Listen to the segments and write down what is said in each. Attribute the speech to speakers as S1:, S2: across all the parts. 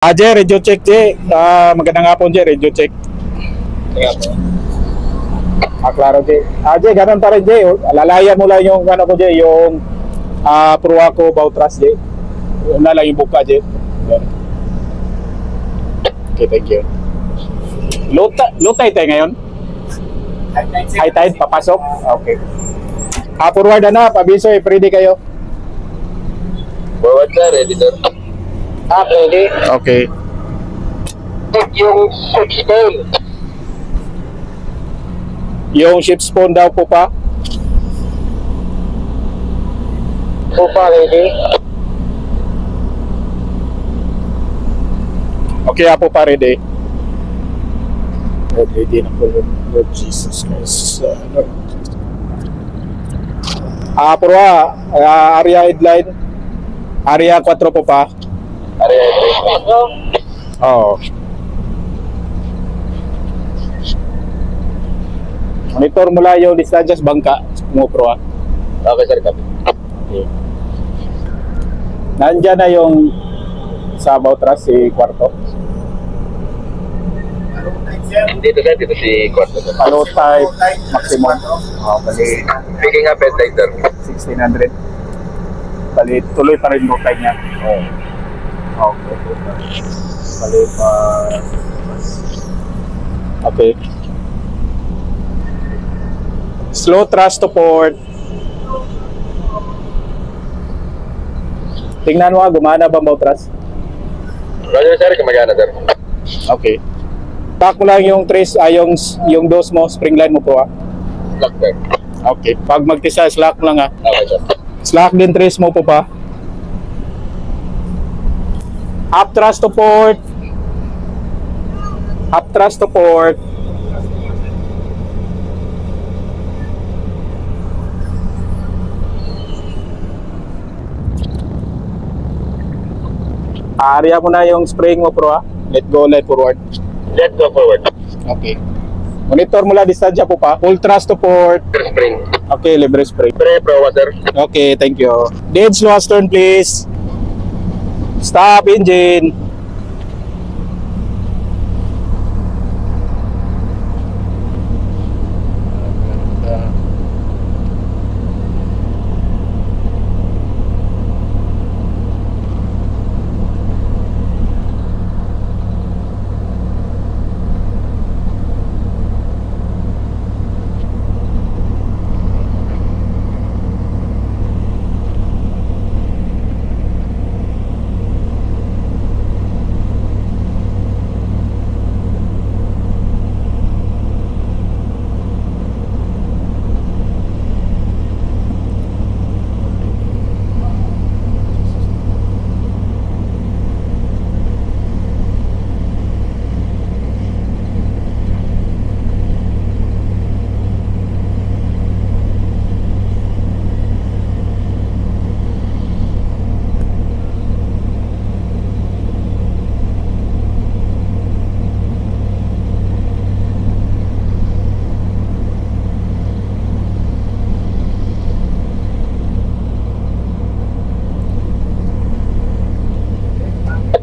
S1: Jay, radio check, Jay. Magandang hapon, Jay. Radio check. Klaro, Jay. Jay, ganun pa rin, Jay. Lalayan mo lang yung, ano ko, Jay, yung pruwa ko about trust, Jay. Yun na lang yung buka, Jay. Okay, thank you. Low tide tayo ngayon? High tide, papasok? Okay. Forward na, pabiso, ready kayo?
S2: Forward na, ready na. Ready.
S1: Okay.
S2: Check yung ship spoon.
S1: Yung ship spawn daw po pa?
S2: Pupa, ready.
S1: Okay, po pa ready. Ready na po, Lord Jesus Christ. Purwa, area headline. Area 4 po pa. Oo. Monitor mula yung distansya sa bangka mo, Pro.
S2: Okay, sir, copy.
S1: Okay. Nandyan na yung sa about trust si Kwarto.
S2: Dito si Kwarto.
S1: Hello type maximum. Bali
S2: Picking up headlight, sir.
S1: 1600. Bali tuloy pa rin low tide niya. Okay. Bali pa. Okay. Slow thrust to port. Tingnan mo, gumana ba ang thrust?
S2: Roger, sir, kumagana, sir.
S1: Okay. Pack mo lang yung trace, yung dose mo, spring line mo po,
S2: Lock, sir.
S1: Okay. Pag magtisa, slack mo lang, ha.
S2: Okay, sir.
S1: Slack din trace mo po pa. Up thrust to port. Up thrust to port. Area mo na yung spring mo, Pro, ha. Let go, let forward.
S2: Let's go forward.
S1: Okay. Monitor mula distansya po pa. Full thrust to port.
S2: Spring.
S1: Okay, libre spring.
S2: Pre, pro, sir.
S1: Okay, thank you. Dead slow astern, please. Stop engine.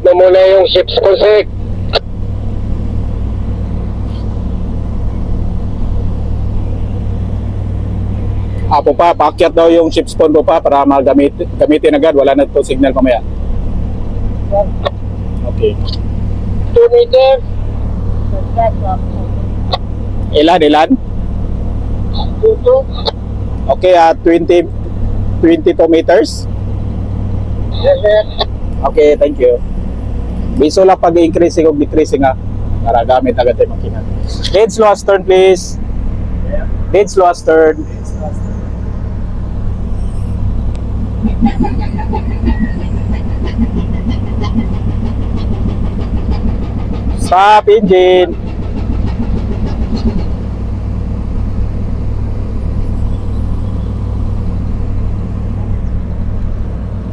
S2: Na muna yung ship's consec.
S1: Po pa, paakyat daw yung ship spawn po pa para gamitin agad. Wala na to signal mamaya. Okay.
S2: 2 meters.
S1: Ilan?
S2: 2.
S1: Okay, 22 meters.
S2: Yes, sir.
S1: Okay, thank you. Biso lang pag-increasing o decreasing, ha. Para gamit agad yung makina. Dead slow astern, please. Dead slow astern. Stop engine.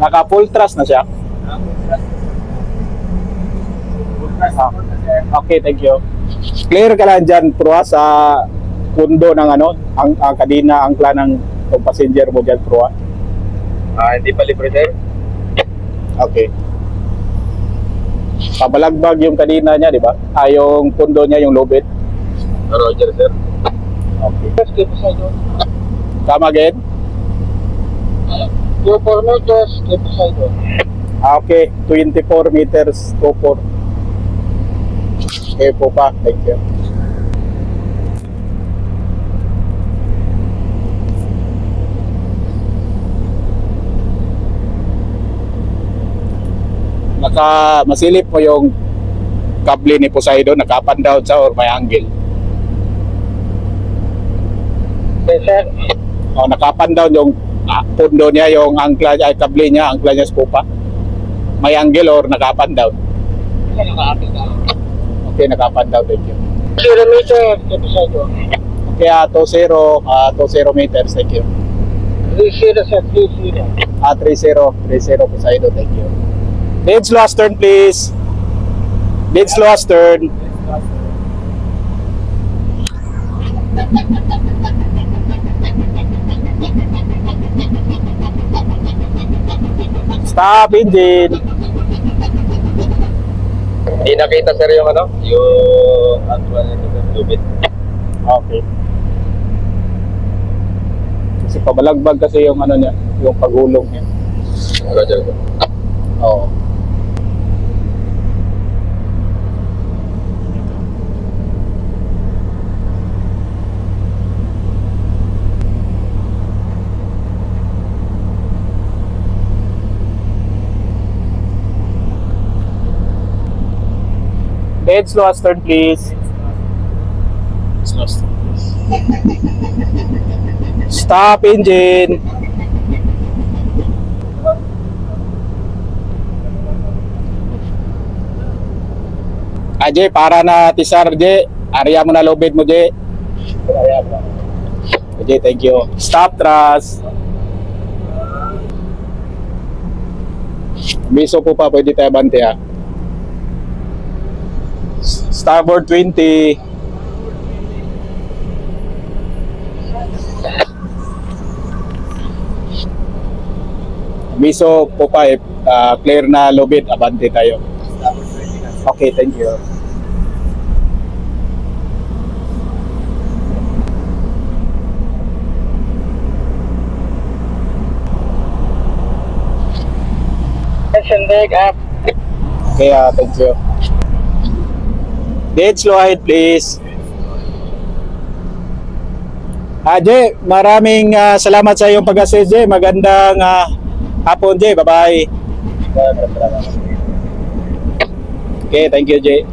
S1: Naka full thrust na siya. Okay, thank you. Clear ka lang dyan, Pro, sa pundo ng ang kadina, angkla ng passenger mo dyan, Pro.
S2: Hindi pa libre, sir.
S1: Okay. Pabalagbag yung kanina niya, di ba? Yung pundo niya, yung lubid.
S2: Roger, sir.
S1: Okay.
S2: Skip side on.
S1: Come again?
S2: 24 meters, skip side on.
S1: Okay, 24 meters, 24. Okay po pa, thank you. Masilip mo yung kable ni Poseidon, naka-up and down sa or may angle.
S2: Okay, sir.
S1: O, naka-up and down yung pundo niya, yung angkla niya, kable niya, angkla niya sa pupa. May angle or naka-up and down? Okay, naka-up and down, thank you.
S2: 0 meters, skip side on.
S1: Okay, 20 meters, thank you.
S2: 30, sir, 30.
S1: 30 Poseidon, thank you. Dead slow astern, please. Dead slow astern. Stop engine.
S2: Hindi nakita, sir, yung ano? Yung actual lubid.
S1: Okay. Kasi pabalagbag kasi yung ano niya, yung pagulong niya.
S2: Roger, sir.
S1: Oo. Dead slow astern, please. Slow astern, please. Stop engine. Jay, para na tisar, Jay. Area mo na lobid mo, Jay. Jay, thank you. Stop thrust. Biso po pa, pwede tayo bante ha. Starboard 20. Biso po pa, clear na lobid, abante tayo. Okay, thank you.
S2: Leg up.
S1: Okay, thank you. Dead slow ahead, please. Jay, maraming salamat sa iyong pag-assist, Jay. Magandang hapon, Jay. Bye-bye. Okay, thank you, Jay.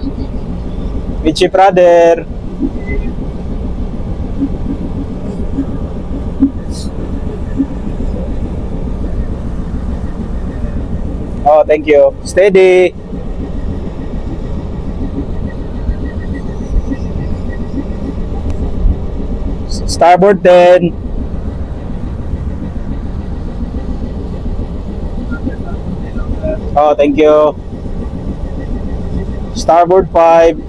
S1: Richie brother. Oh, thank you. Steady. Starboard 10. Oh, thank you. Starboard 5.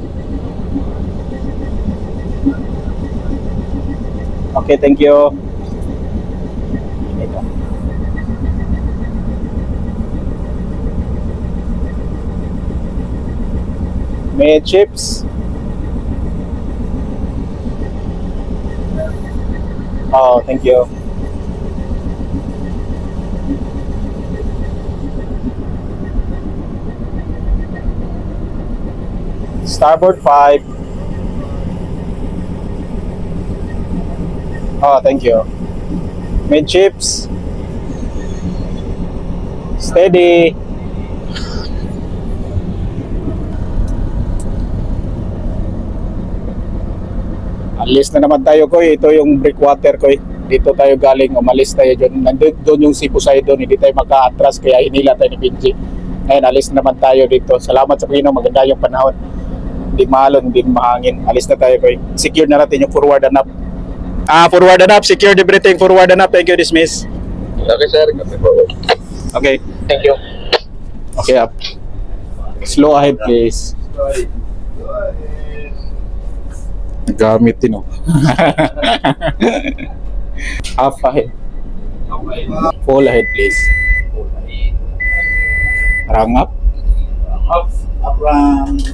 S1: Okay, thank you. Midships. Oh, thank you. Starboard 5. Oh, thank you. Midships. Steady. Alis na naman tayo, Koy. Ito yung breakwater, Koy. Dito tayo galing, umalis tayo dyan. Nandun yung si Poseidon, hindi tayo maka-atras, kaya hinila tayo ni Benji. Ngayon, alis na naman tayo dito. Salamat sa Panginoon, maganda yung panahon. Hindi mahalon, hindi mahangin. Alis na tayo, Koy. Secure na natin yung forward and up. Forward and up, secured everything, forward and up. Thank you, dismiss.
S2: Okay, sir.
S1: Okay.
S2: Thank you.
S1: Okay, up. Slow ahead, please. Gamit din, oh. Half ahead. Full ahead, please. Rang up.
S3: from